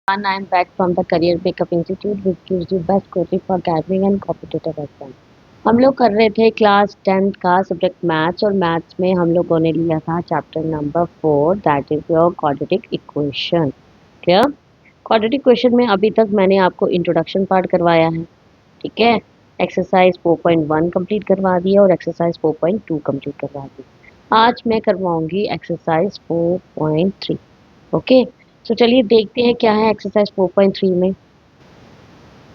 And I am back from the Career Breakup Institute which gives you best coaching for gathering and competitive exam। हम लोग कर रहे थे class 10th का subject maths और maths में हम लोगों ने लिया था chapter number 4 that is your quadratic equation. Clear? Quadratic equation में अभी तक मैंने आपको इंट्रोडक्शन पार्ट करवाया है, ठीक है। एक्सरसाइज 4.1 कंप्लीट करवा दी और एक्सरसाइज 4.2 कंप्लीट करवा दी। आज मैं करवाऊंगी एक्सरसाइज 4.3। ओके, तो चलिए देखते हैं क्या है एक्सरसाइज 4.3 में।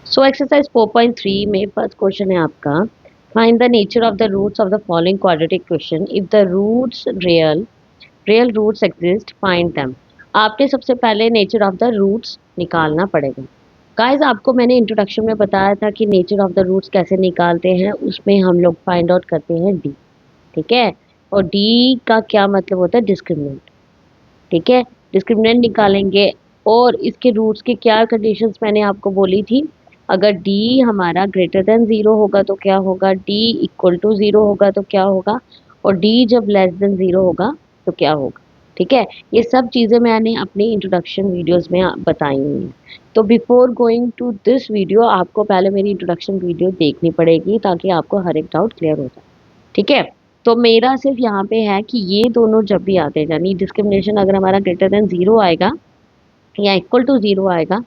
सो एक्सरसाइज 4.3 में फर्स्ट क्वेश्चन है आपका, find the nature of the roots of the following quadratic equation if the roots real roots exist find them. आपने सबसे पहले नेचर ऑफ द रूट्स निकालना पड़ेगा। गाइस, आपको मैंने इंट्रोडक्शन में बताया था कि नेचर ऑफ द रूट्स कैसे निकालते हैं, उसमें हम लोग फाइंड आउट करते हैं डी, ठीक है। और डी का क्या मतलब होता है? डिस्क्रिमिनेंट, ठीक है। डिस्क्रिमिनेंट निकालेंगे और इसके रूट्स की क्या कंडीशंस मैंने आपको बोली थी। अगर डी हमारा ग्रेटर देन ज़ीरो होगा तो क्या होगा, डी इक्वल टू ज़ीरो होगा तो क्या होगा, और डी जब लेस देन ज़ीरो होगा तो क्या होगा, ठीक है। ये सब चीज़ें मैंने अपनी इंट्रोडक्शन वीडियोस में बताई हुई हैं। तो before going to this video आपको पहले मेरी इंट्रोडक्शन वीडियो देखनी पड़ेगी ताकि आपको हर एक डाउट क्लियर हो जाए, ठीक है। तो मेरा सिर्फ यहाँ पे है कि ये दोनों जब भी आते हैं, यानी डिस्क्रिमिनेशन अगर हमारा ग्रेटर देन ज़ीरो आएगा या इक्वल टू ज़ीरो आएगा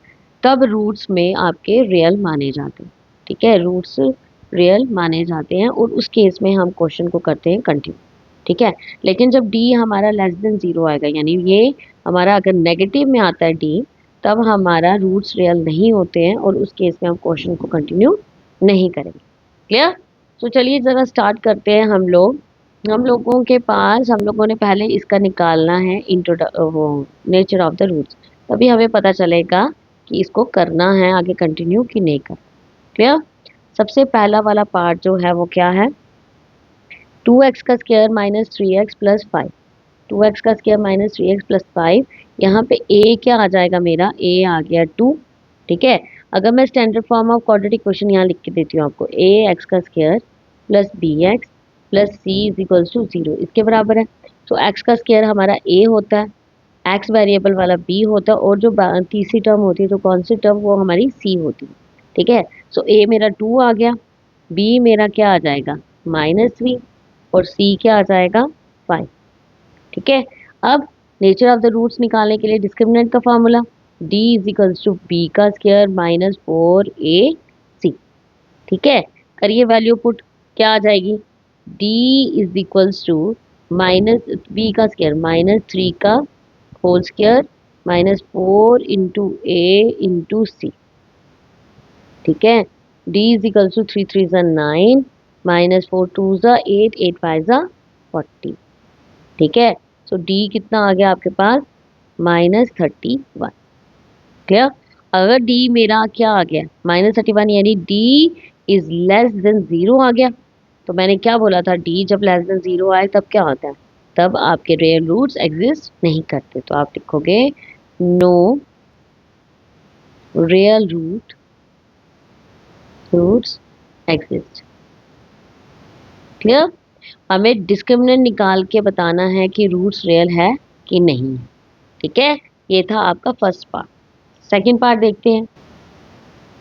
तब रूट्स में आपके रियल माने जाते हैं, ठीक है। रूट्स रियल माने जाते हैं और उस केस में हम क्वेश्चन को करते हैं कंटिन्यू, ठीक है। लेकिन जब डी हमारा लेस देन ज़ीरो आएगा, यानी ये हमारा अगर नेगेटिव में आता है डी, तब हमारा रूट्स रियल नहीं होते हैं और उस केस में हम क्वेश्चन को कंटिन्यू नहीं करेंगे। क्लियर? तो चलिए ज़रा स्टार्ट करते हैं हम लोगों के पास हम लोगों ने पहले इसका निकालना है वो नेचर ऑफ द रूट्स, तभी हमें पता चलेगा कि इसको करना है आगे कंटिन्यू कि नहीं करना। क्लियर? सबसे पहला वाला पार्ट जो है वो क्या है, 2x का square minus 3x plus 5। 2x का स्क्वायर माइनस 3x प्लस 5, यहाँ पे a क्या आ जाएगा मेरा, a आ गया 2, ठीक है। अगर मैं standard form of quadratic equation यहाँ लिख के देती हूँ आपको, a x का square plus b x plus c is equals to 0 इसके बराबर है। तो x का स्क्वायर हमारा a होता है, x वेरिएबल वाला b होता है और जो तीसरी टर्म होती है तो कौन सी टर्म, वो हमारी c होती है, ठीक है। सो a मेरा 2 आ गया, b मेरा क्या आ जाएगा -3 और c क्या आ जाएगा 5, ठीक है। अब नेचर ऑफ द रूट्स निकालने के लिए डिस्क्रिमिनेंट का formula d is equals to b का स्क्वायर माइनस 4ac, ठीक है। करिए वैल्यू पुट, क्या आ जाएगी, d is equals to minus b का स्क्वायर माइनस 3 का whole square minus 4 into a into c, ठीक है। d इज इक्वल्स टू 3 3 ज़ा 9 माइनस 4 2 ज़ा 8 8 5 ज़ा 40, ठीक है। सो d कितना आ गया आपके पास -31। क्लियर? अगर d मेरा क्या आ गया -31 यानी d इज लेस देन 0 आ गया, तो मैंने क्या बोला था, d जब लेस देन 0 आए तब क्या होता है, तब आपके रियल रूट्स एग्जिस्ट नहीं करते। तो आप लिखोगे no real roots exist. Clear? हमें डिस्क्रिमिनेंट निकाल के बताना है कि रूट्स रियल है कि नहीं है, ठीक है। ये था आपका फर्स्ट पार्ट। सेकंड पार्ट देखते हैं।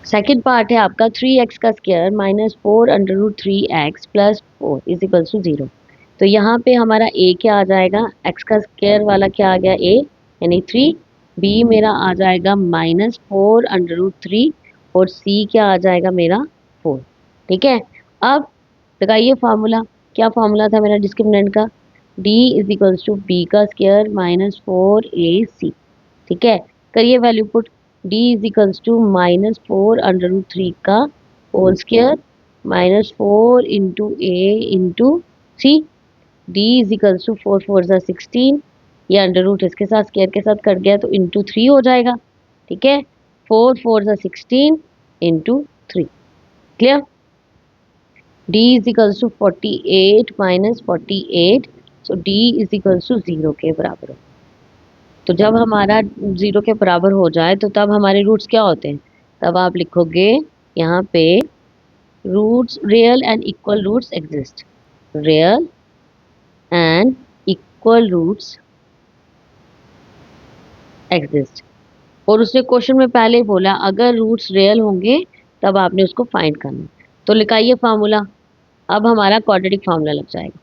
सेकंड पार्ट है आपका 3x का square minus 4 under root 3x plus 4 is equals to 0। तो यहाँ पे हमारा a क्या आ जाएगा, x का स्क्वायर वाला क्या आ गया a यानी 3, b मेरा आ जाएगा -4 अंडर रूट 3 और c क्या आ जाएगा मेरा 4, ठीक है। अब लगाइए फार्मूला, क्या फार्मूला था मेरा डिस्क्रिमिनेंट का, d is equals to b का स्क्वायर -4ac, ठीक है। करिए value put, d is equals to -4 under root 3 का whole square -4 into a into c, d is equals to 4 4 ज़ा 16, ये अंडर रूट इसके साथ स्क्वायर के साथ कट गया तो इंटू 3 हो जाएगा, ठीक है। 4 4 ज़ा 16 into 3। Clear? d is equals to 48 minus 48, so d is equals to 0 के बराबर है। तो जब हमारा 0 के बराबर हो जाए तो तब हमारे रूट्स क्या होते हैं, तब आप लिखोगे यहाँ पे roots real and equal roots exist, real and equal roots exist, और उसने क्वेश्चन में पहले ही बोला अगर रूट्स रियल होंगे तब आपने उसको फाइंड करना। तो लिखाइए फार्मूला। अब हमारा क्वाड्रेटिक फार्मूला लग जाएगा।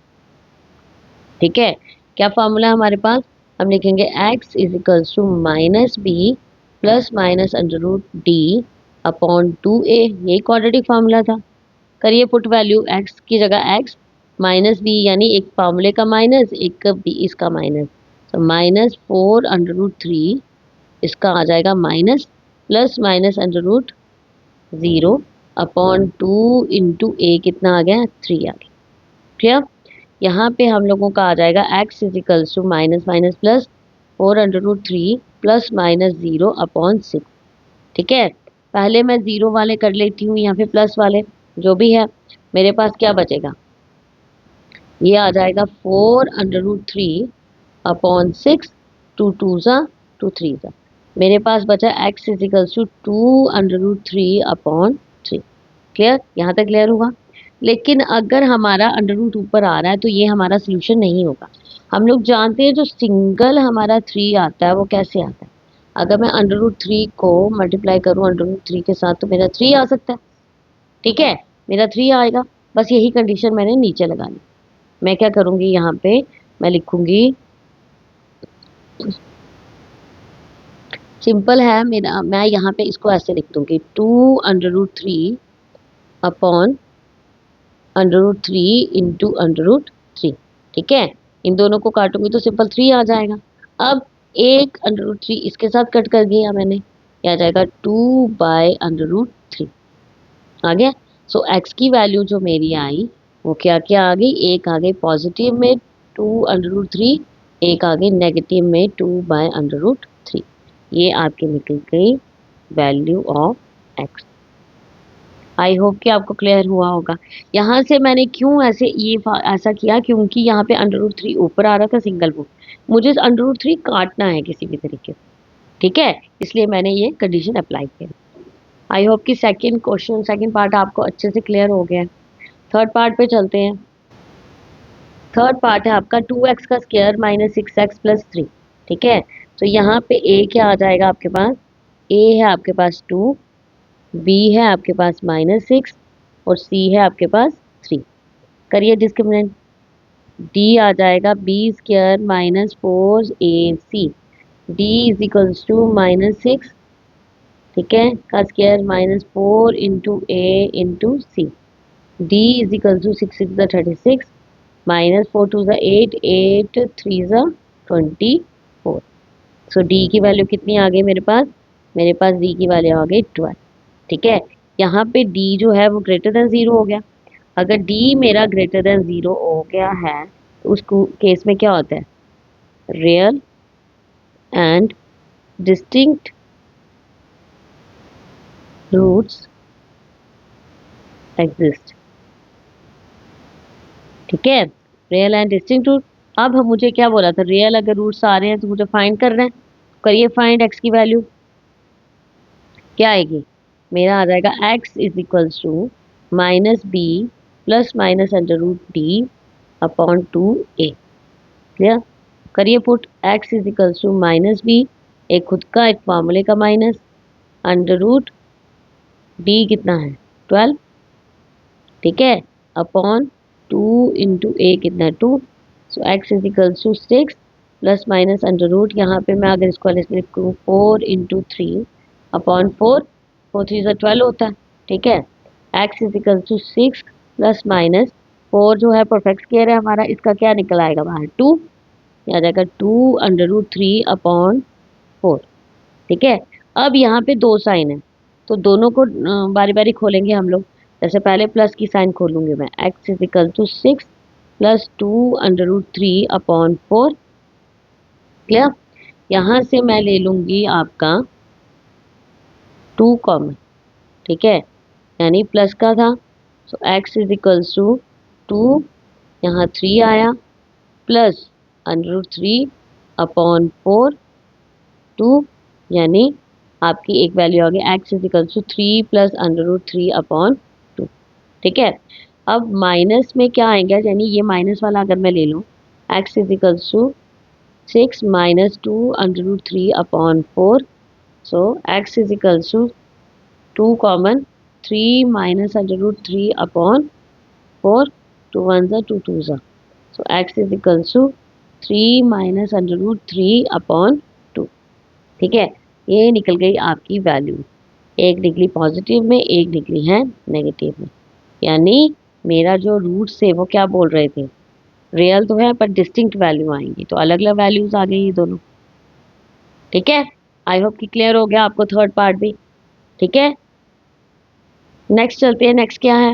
ठीक है, क्या फार्मूला हमारे पास? हम लिखेंगे x is equals to minus B plus minus under root D upon 2a। यही क्वाड्रेटिक फार्मूला था। करिए पुट वैल्यू x की जगह x माइनस बी, यानी एक फार्मूले का माइनस, एक का बी इसका माइनस, तो माइनस 4√3 इसका आ जाएगा minus, plus minus under root 0 upon 2 into a कितना आ गया? 3 आ गया। क्लियर? यहाँ पे हम लोगों का आ जाएगा x is equals to minus minus plus 4√3 plus minus 0 upon 6। ठीक है, पहले मैं 0 वाले कर लेती हूँ या फिर प्लस वाले, जो भी है। मेरे पास क्या बचेगा? ये आ जाएगा 4√3 अपॉन 6, 2 2 ज़ा 2 3 ज़ा। मेरे पास बचा x is equals to 2√3 upon 3। Clear? यहाँ तक क्लियर हुआ? लेकिन अगर हमारा अंडर रूट ऊपर आ रहा है तो ये हमारा सोल्यूशन नहीं होगा। हम लोग जानते हैं जो सिंगल हमारा 3 आता है वो कैसे आता है। अगर मैं अंडर रूट 3 को मल्टीप्लाई करूँ अंडर रूट 3 के साथ तो मेरा 3 आ सकता है। ठीक है, मेरा 3 आएगा। बस यही कंडीशन मैंने नीचे लगा ली। मैं क्या करूँगी यहाँ पे, मैं लिखूँगी, सिंपल है मेरा, मैं यहाँ पे इसको ऐसे लिख दूँगी 2√3 अपॉन √3 इंटू √3। ठीक है, इन दोनों को काटूंगी तो सिंपल 3 आ जाएगा। अब एक √3 इसके साथ कट कर दिया मैंने, ये आ जाएगा 2/√3 आ गया। सो x की वैल्यू जो मेरी आई वो क्या क्या आ गई? एक आ गई पॉजिटिव में 2√3, एक आ गई नेगेटिव में 2/√3। ये आपकी निकल गई value of x। I hope कि आपको क्लियर हुआ होगा। यहाँ से मैंने क्यों ऐसा किया, क्योंकि यहाँ पे √3 ऊपर आ रहा था सिंगल रूट, मुझे √3 काटना है किसी भी तरीके से। ठीक है, इसलिए मैंने ये कंडीशन अप्लाई किया। आई होप कि सेकंड पार्ट आपको अच्छे से क्लियर हो गया है। थर्ड पार्ट पे चलते हैं। थर्ड पार्ट है आपका 2x का स्क्वायर माइनस 6x प्लस 3। ठीक है, तो यहाँ पे a क्या आ जाएगा आपके पास? a है आपके पास 2, b है आपके पास -6 और c है आपके पास 3। करिए डिस्क्रिमिनेंट। d आ जाएगा b² minus 4ac। d is equals to -6, ठीक है, का square minus 4 into a into c. d is equal to 6 6 36 minus 4 2 8 8 3 24। So d की वैल्यू कितनी आ गई मेरे पास? मेरे पास d की वैल्यू आ गई 12। ठीक है, यहाँ पे d जो है वो ग्रेटर देन 0 हो गया। अगर d मेरा ग्रेटर देन 0 हो गया है तो उस केस में क्या होता है? Real and distinct roots exist. ठीक है, रियल एंड डिस्टिंक्ट रूट। अब हम मुझे क्या बोला था? रियल अगर रूट्स आ रहे हैं तो मुझे फाइंड करना है। करिए फाइंड x की वैल्यू क्या आएगी? मेरा आ जाएगा x is equals to minus B plus minus under root D upon 2a। Clear? करिए put x is equals to minus B, एक खुद का एक फार्मूले का माइनस, अंडर रूट डी कितना है? 12। ठीक है, अपॉन 2 इंटू ए कितना है? 2। So x is equals to 6 plus minus under root, यहाँ पे मैं अगर इसको लिखूँ 4 इंटू 3 अपॉन 4, 4 3 से 12 होता है। ठीक है, x is equal to 6 plus minus 4 जो है परफेक्ट स्क्वायर है हमारा, इसका क्या निकल आएगा बाहर? 2। आ जाएगा 2√3 अपॉन 4। ठीक है, अब यहाँ पे दो साइन है तो दोनों को बारी बारी खोलेंगे हम लोग। जैसे पहले प्लस की साइन खोलूंगी मैं, x is equal to 6 plus 2√3 upon 4। Clear? यहाँ से मैं ले लूंगी आपका 2 कॉमन। ठीक है, यानी प्लस का था, सो x इज इक्वल्स टू 2, यहाँ 3 आया, प्लस √3 अपॉन 4 2, यानी आपकी एक वैल्यू आ गई x is equal to 3 plus √3 upon 2। ठीक है, अब माइनस में क्या आएगा? यानी ये माइनस वाला अगर मैं ले लूँ, x is equal to 6 minus 2 √3 upon 4, so x is equals to 2 common 3 minus under root 3 upon 4, 2 1 ज़ा 2 2 ज़ा, so x is equals to 3 minus under root 3 upon 2। ठीक है, ये निकल गई आपकी वैल्यू, एक निकली पॉजिटिव में, एक निकली है नेगेटिव में। यानी मेरा जो रूट्स थे वो क्या बोल रहे थे, रियल तो है पर डिस्टिंक्ट वैल्यू आएंगी, तो अलग अलग वैल्यूज आ गई ये दोनों। ठीक है, आई होप कि क्लियर हो गया आपको थर्ड पार्ट भी। ठीक है, नेक्स्ट चलते हैं। नेक्स्ट क्या है,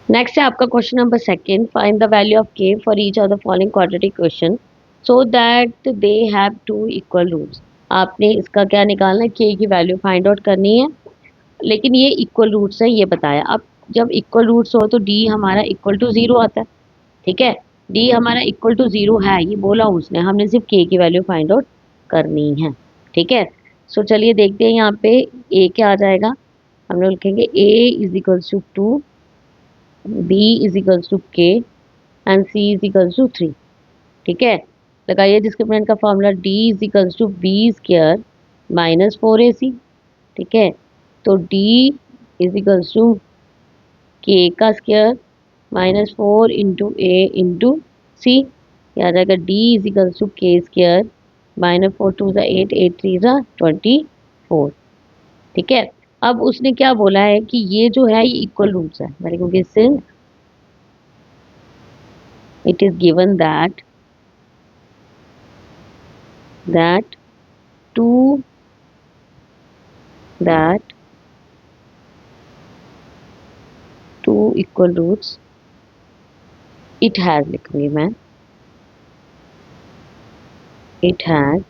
नेक्स्ट है आपका question number second, find the value of K for each of the following quadratic question so that they have two equal roots. आपने इसका क्या निकालना है, के की वैल्यू फाइंड आउट करनी है, लेकिन ये इक्वल रूट्स है ये बताया। अब जब इक्वल रूट्स हो तो डी हमारा इक्वल टू ज़ीरो आता है। ठीक है, डी हमारा इक्वल टू ज़ीरो है ये बोला उसने, हमने सिर्फ के की वैल्यू फाइंड आउट करनी है। ठीक है, सो चलिए देखते हैं यहाँ पे ए क्या आ जाएगा। हम लोग लिखेंगे A is equals to 2, B is equals to K and C is equals to 3। ठीक है, लगाइए डिस्क्रिमिनेंट का formula, D is equals to B square minus 4ac। ठीक है, तो डी इज इक्वल्स टू के का square minus 4 into a into सी, आ जाएगा डी इज इक्वल्स टू के स्क्वायर माइनस 4 2 ज़ा 8 8 3 ज़ा 24। ठीक है, अब उसने क्या बोला है कि ये जो है ये इक्वल रूट्स है, मैंने क्योंकि since it is given that two equal roots it has, लिखूंगी मैं, it has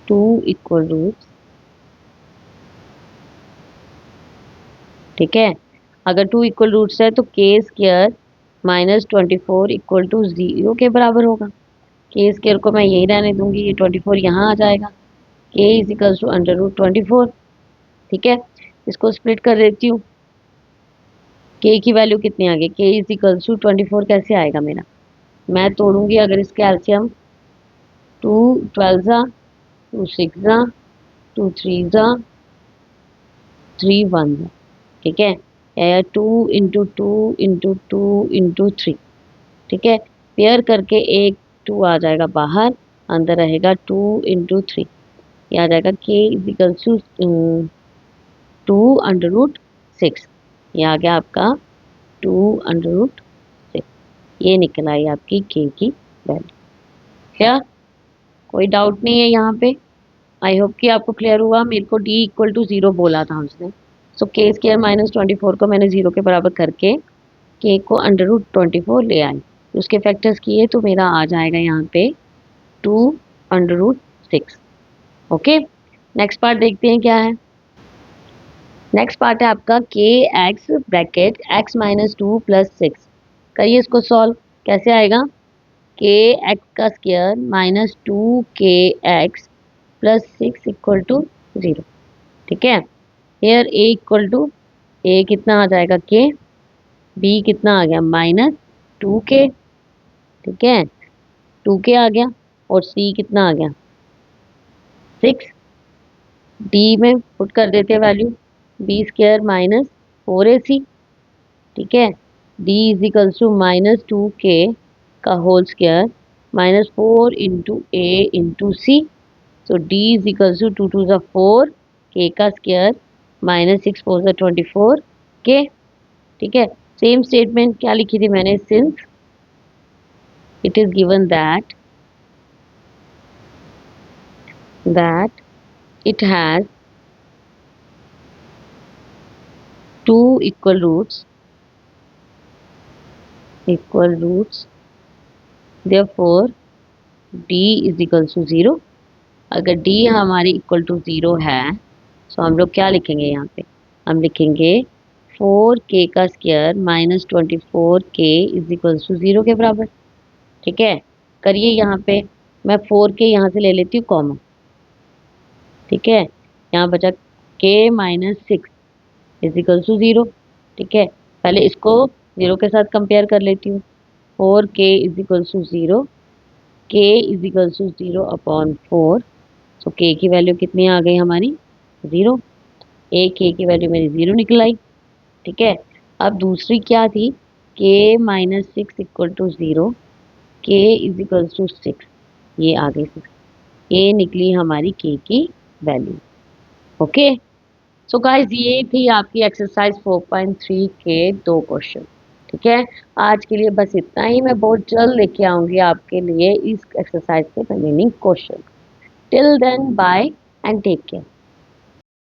two equal roots। ठीक है, अगर टू इक्वल रूट्स है तो के स्क्वायर माइनस 24 इक्वल टू 0 के बराबर होगा। के स्क्वायर को मैं यही रहने दूंगी, ये 24 यहाँ आ जाएगा, k is equals to under root 24। ठीक है, इसको स्प्लिट कर देती हूँ, के की वैल्यू कितनी आ गई, के इज इक्वल्स टू 24 कैसे आएगा मेरा, मैं तोड़ूंगी अगर इसके एलसीएम, 2 12 ज़ा 2 6 ज़ा 2 3 ज़ा 3 1 ज़ा। ठीक है, 2 इंटू 2 इंटू 2 इंटू 3। ठीक है, पेयर करके एक 2 आ जाएगा बाहर, अंदर रहेगा 2 इंटू 3, ये आ जाएगा k is equals to 2 under root 6, ये आ गया आपका 2 अंडर रूट 6, ये निकल आई आपकी के की वैल्यू। क्या कोई डाउट नहीं है यहाँ पे, आई होप कि आपको क्लियर हुआ। मेरे को डी इक्वल टू 0 बोला था उसने, सो के स्क्वायर माइनस 24 को मैंने 0 के बराबर करके के को अंडर रूट 24 ले आई, उसके फैक्टर्स किए तो मेरा आ जाएगा यहाँ पे 2 under root 6। Okay, next part देखते हैं क्या है। नेक्स्ट पार्ट है आपका k x bracket x minus 2 plus 6। करिए इसको सॉल्व, कैसे आएगा, के एक्स का स्क्वायर माइनस 2 के एक्स प्लस 6 इक्वल टू 0। ठीक है, हेयर ए इक्वल टू, ए कितना आ जाएगा के, बी कितना आ गया माइनस 2k। ठीक है, 2k आ गया, और सी कितना आ गया 6, डी में पुट कर देते हैं value, B square minus 4ac। ठीक है, d is equals to minus 2k का whole square minus 4 into a into c, so d is equals to 2 2 ज़ा 4, के का स्क्वायर माइनस 6 4 ज़ा 24 के। ठीक है, सेम स्टेटमेंट क्या लिखी थी मैंने, since it is given that it has two equal roots therefore d is equals to 0। अगर d हमारी इक्वल टू 0 है तो हम लोग क्या लिखेंगे, यहाँ पे हम लिखेंगे 4k का square minus 24k is equals to 0 के बराबर। ठीक है, करिए यहाँ पे मैं 4k यहाँ से ले लेती हूँ कॉमन। ठीक है, यहाँ बचा k minus 6 is equals to 0। ठीक है, पहले इसको 0 के साथ कंपेयर कर लेती हूँ, 4k is equals to 0, k is equals to 0 upon 4, so k की वैल्यू कितनी आ गई हमारी 0। ए के की वैल्यू मेरी 0 निकल आई। ठीक है, अब दूसरी क्या थी, के माइनस 6 इक्वल टू 0, के इज इक्वल टू 6, ये आ गई 6, ये निकली हमारी के की वैल्यू। ओके, सो गाइस ये थी आपकी एक्सरसाइज 4.3 के 2 क्वेश्चन। ठीक है, आज के लिए बस इतना ही। मैं बहुत जल्द लेके आऊंगी आपके लिए इस एक्सरसाइज के remaining question. Till then bye and take care.